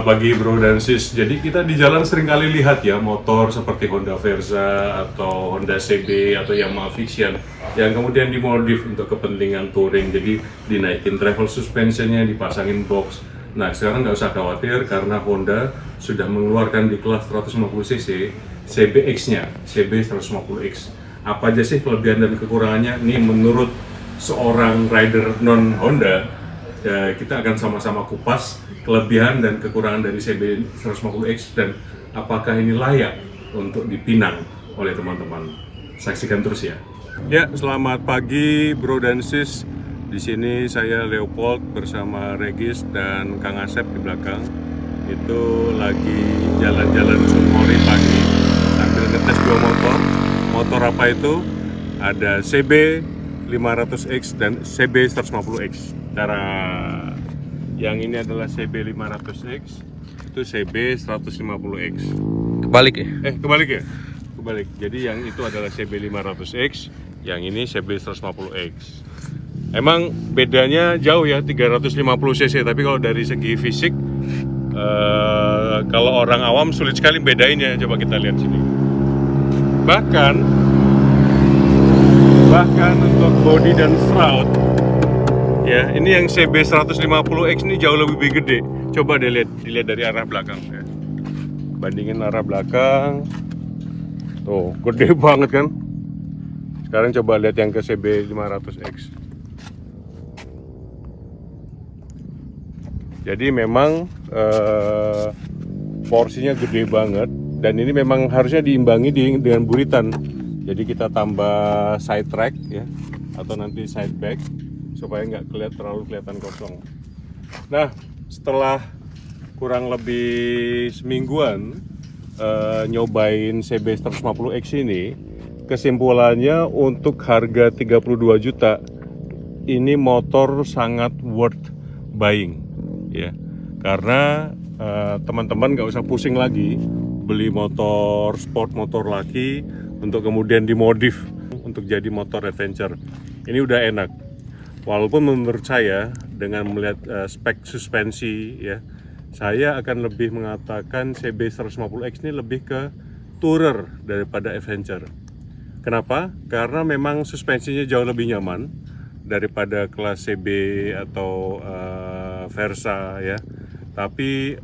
pagi bro dan sis. Jadi kita di jalan sering kali lihat ya motor seperti Honda Verza atau Honda CB atau Yamaha Vixian yang kemudian dimodif untuk kepentingan touring. Jadi dinaikin travel suspensionnya, dipasangin box. Nah sekarang nggak usah khawatir karena Honda sudah mengeluarkan di kelas 150cc CBX-nya, CB 150X. Apa aja sih kelebihan dan kekurangannya? Nih menurut seorang rider non Honda, kita akan sama-sama kupas kelebihan dan kekurangan dari CB 150X dan apakah ini layak untuk dipinang oleh teman-teman. Saksikan terus ya. Ya, selamat pagi bro dan sis. Di sini saya Leopold bersama Regis dan Kang Asep di belakang. Itu lagi jalan-jalan Sumori pagi sambil ngetes dua motor. Motor apa itu? Ada CB 500X dan CB 150X. Cara yang ini adalah CB 500X, itu CB 150X. Kebalik ya? Kebalik ya? Kebalik. Jadi yang itu adalah CB 500X, yang ini CB 150X. Emang bedanya jauh ya, 350cc, tapi kalau dari segi fisik kalau orang awam sulit sekali bedainnya. Coba kita lihat sini. Bahkan untuk body dan shroud ya, ini yang CB 150X ini jauh lebih gede. Coba dilihat dari arah belakang ya. Bandingin arah belakang. Tuh, gede banget kan? Sekarang coba lihat yang ke CB 500X. Jadi memang porsinya gede banget dan ini memang harusnya diimbangi dengan buritan. Jadi kita tambah side track ya, atau nanti side back supaya nggak terlalu kelihatan kosong. Nah, setelah kurang lebih semingguan nyobain CB 150X ini, kesimpulannya untuk harga 32 juta ini motor sangat worth buying ya. Karena teman-teman nggak usah pusing lagi beli motor sport, motor laki untuk kemudian dimodif untuk jadi motor adventure. Ini udah enak. Walaupun menurut saya dengan melihat spek suspensi ya, saya akan lebih mengatakan CB 150X ini lebih ke tourer daripada adventure. Kenapa? Karena memang suspensinya jauh lebih nyaman daripada kelas CB atau Verza ya. Tapi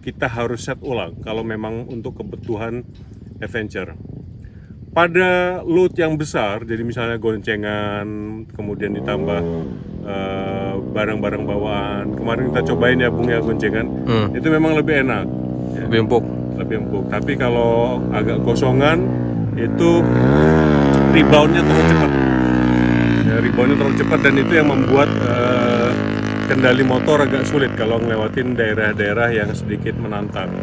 kita harus set ulang kalau memang untuk kebutuhan adventure. Pada load yang besar, jadi misalnya goncengan, kemudian ditambah barang-barang bawaan. Kemarin kita cobain ya Bung ya goncengan, itu memang lebih enak. Ya. Lebih empuk. Tapi kalau agak kosongan, itu reboundnya terlalu cepat. Ya, reboundnya terlalu cepat dan itu yang membuat kendali motor agak sulit kalau ngelewatin daerah-daerah yang sedikit menantang.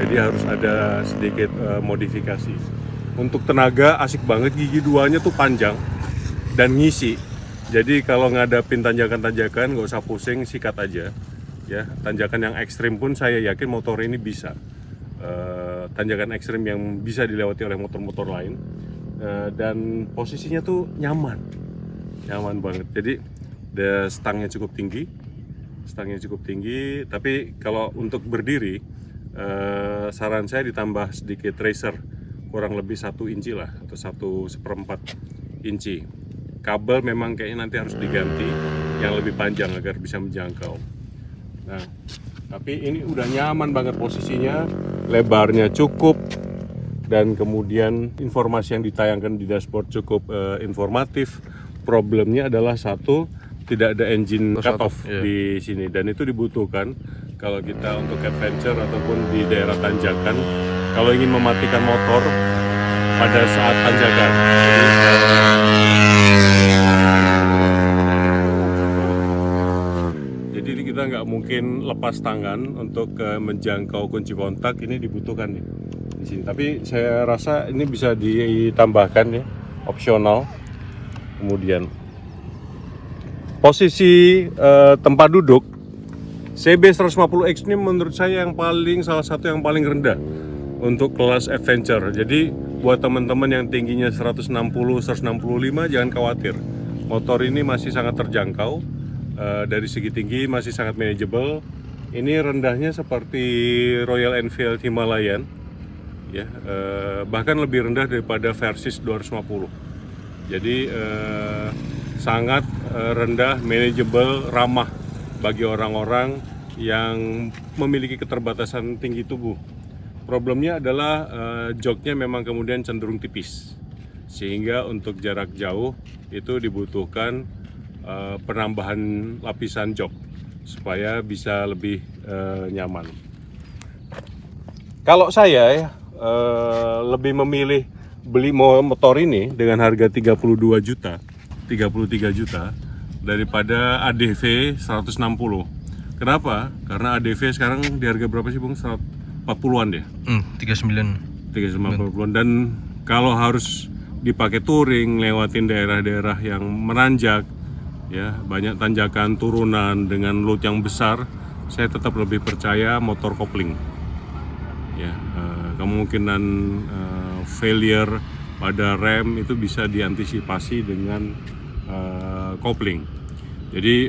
Jadi harus ada sedikit modifikasi. Untuk tenaga asik banget, gigi duanya tuh panjang dan ngisi. Jadi kalau ngadapin tanjakan-tanjakan nggak usah pusing, sikat aja. Ya, tanjakan yang ekstrim pun saya yakin motor ini bisa. Tanjakan ekstrim yang bisa dilewati oleh motor-motor lain. Dan posisinya tuh nyaman banget. Jadi stangnya cukup tinggi. Tapi kalau untuk berdiri, saran saya ditambah sedikit tracer. Kurang lebih 1 inci lah atau 1/4 inci. Kabel memang kayaknya nanti harus diganti yang lebih panjang agar bisa menjangkau. Nah, tapi ini udah nyaman banget posisinya, lebarnya cukup, dan kemudian informasi yang ditayangkan di dashboard cukup informatif. Problemnya adalah satu, tidak ada engine cut off di sini, dan itu dibutuhkan kalau kita untuk adventure ataupun di daerah tanjakan. Kalau ingin mematikan motor pada saat tanjakan, jadi kita nggak mungkin lepas tangan untuk menjangkau kunci kontak. Ini dibutuhkan nih di sini. Tapi saya rasa ini bisa ditambahkan ya, opsional. Kemudian posisi tempat duduk CB 150X ini menurut saya salah satu yang paling rendah untuk kelas adventure. Jadi buat teman-teman yang tingginya 160, 165 jangan khawatir. Motor ini masih sangat terjangkau, dari segi tinggi masih sangat manageable. Ini rendahnya seperti Royal Enfield Himalayan, ya, bahkan lebih rendah daripada Versys 250. Jadi sangat rendah, manageable, ramah bagi orang-orang yang memiliki keterbatasan tinggi tubuh. Problemnya adalah joknya memang kemudian cenderung tipis, sehingga untuk jarak jauh itu dibutuhkan penambahan lapisan jok supaya bisa lebih nyaman. Kalau saya ya, lebih memilih beli motor ini dengan harga 32 juta, 33 juta daripada ADV 160. Kenapa? Karena ADV sekarang di harga berapa sih Bung? 40-an ya? 39-an. Dan kalau harus dipakai touring, lewatin daerah-daerah yang menanjak, ya, banyak tanjakan, turunan dengan load yang besar, saya tetap lebih percaya motor kopling. Ya, kemungkinan failure pada rem itu bisa diantisipasi dengan kopling. Jadi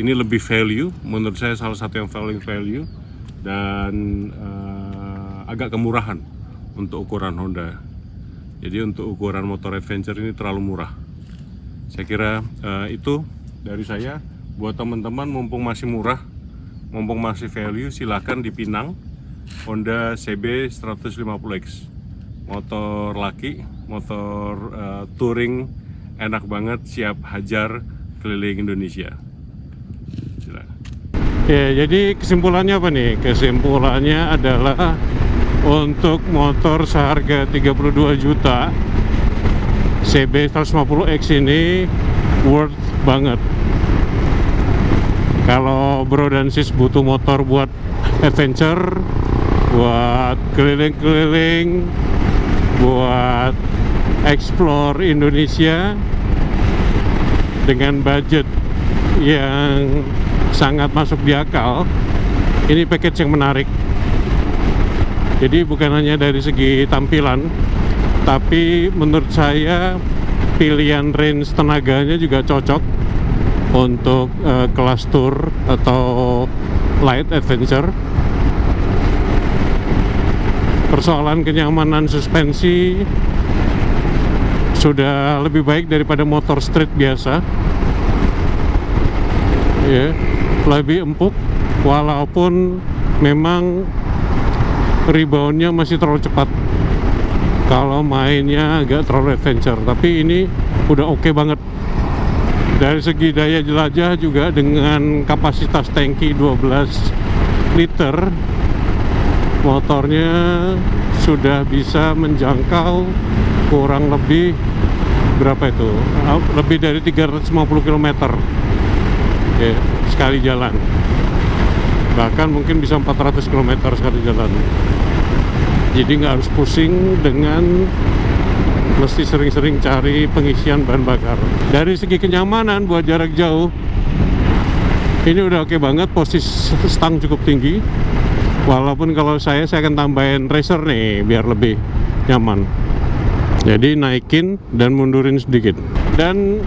ini lebih value, menurut saya salah satu yang paling value, dan agak kemurahan untuk ukuran Honda. Jadi untuk ukuran motor adventure ini terlalu murah. Saya kira itu dari saya. Buat teman-teman, mumpung masih murah, mumpung masih value, silahkan dipinang Honda CB 150X. Motor laki, motor touring, enak banget, siap hajar keliling Indonesia. Ya, jadi kesimpulannya apa nih? Kesimpulannya adalah untuk motor seharga 32 juta CB 150X ini worth banget. Kalau bro dan sis butuh motor buat adventure, buat keliling-keliling, buat explore Indonesia dengan budget yang sangat masuk di akal, ini package yang menarik. Jadi bukan hanya dari segi tampilan, tapi menurut saya pilihan range tenaganya juga cocok untuk kelas tour atau light adventure. Persoalan kenyamanan suspensi sudah lebih baik daripada motor street biasa, ya, lebih empuk, walaupun memang reboundnya masih terlalu cepat kalau mainnya agak terlalu adventure. Tapi ini udah oke banget. Dari segi daya jelajah juga, dengan kapasitas tangki 12 liter, motornya sudah bisa menjangkau kurang lebih berapa itu? Lebih dari 350 km ya, sekali jalan. Bahkan mungkin bisa 400 km sekali jalan. Jadi nggak harus pusing dengan mesti sering-sering cari pengisian bahan bakar. Dari segi kenyamanan buat jarak jauh, ini udah oke banget. Posisi stang cukup tinggi. Walaupun kalau saya akan tambahin racer nih biar lebih nyaman. Jadi naikin dan mundurin sedikit. Dan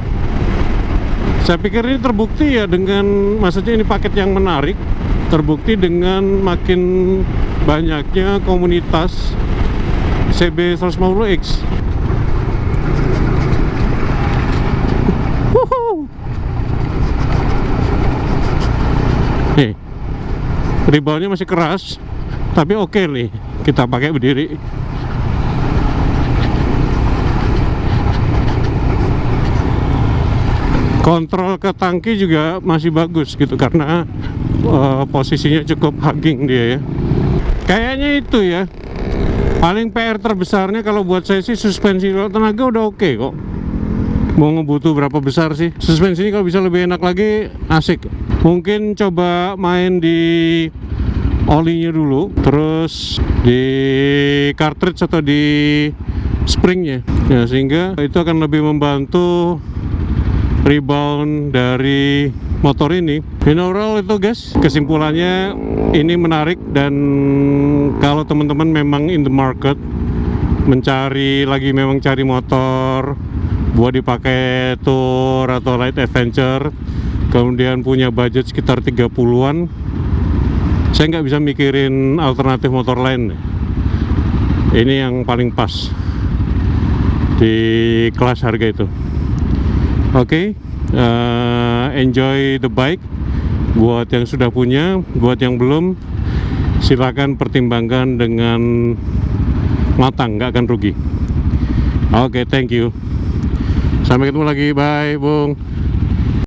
saya pikir ini terbukti ya dengan, maksudnya ini paket yang menarik, terbukti dengan makin banyaknya komunitas CB 150X. Nih, reboundnya masih keras, tapi oke nih kita pakai berdiri. Kontrol ke tangki juga masih bagus gitu, karena posisinya cukup hugging dia ya. Kayaknya itu ya paling PR terbesarnya kalau buat saya sih suspensi. Kalau tenaga udah oke kok. Mau ngebutuh berapa besar sih? Suspensi ini kalau bisa lebih enak lagi, asik. Mungkin coba main di olinya dulu, terus di cartridge atau di springnya ya, sehingga itu akan lebih membantu rebound dari motor ini. Binaural itu guys, kesimpulannya ini menarik. Dan kalau teman-teman memang in the market, memang cari motor buat dipakai tour atau light adventure, kemudian punya budget sekitar 30-an, Saya nggak bisa mikirin alternatif motor lain. Ini yang paling pas di kelas harga itu. Oke, enjoy the bike. Buat yang sudah punya, buat yang belum, silakan pertimbangkan dengan matang, nggak akan rugi. Oke, thank you. Sampai ketemu lagi, bye, Bung.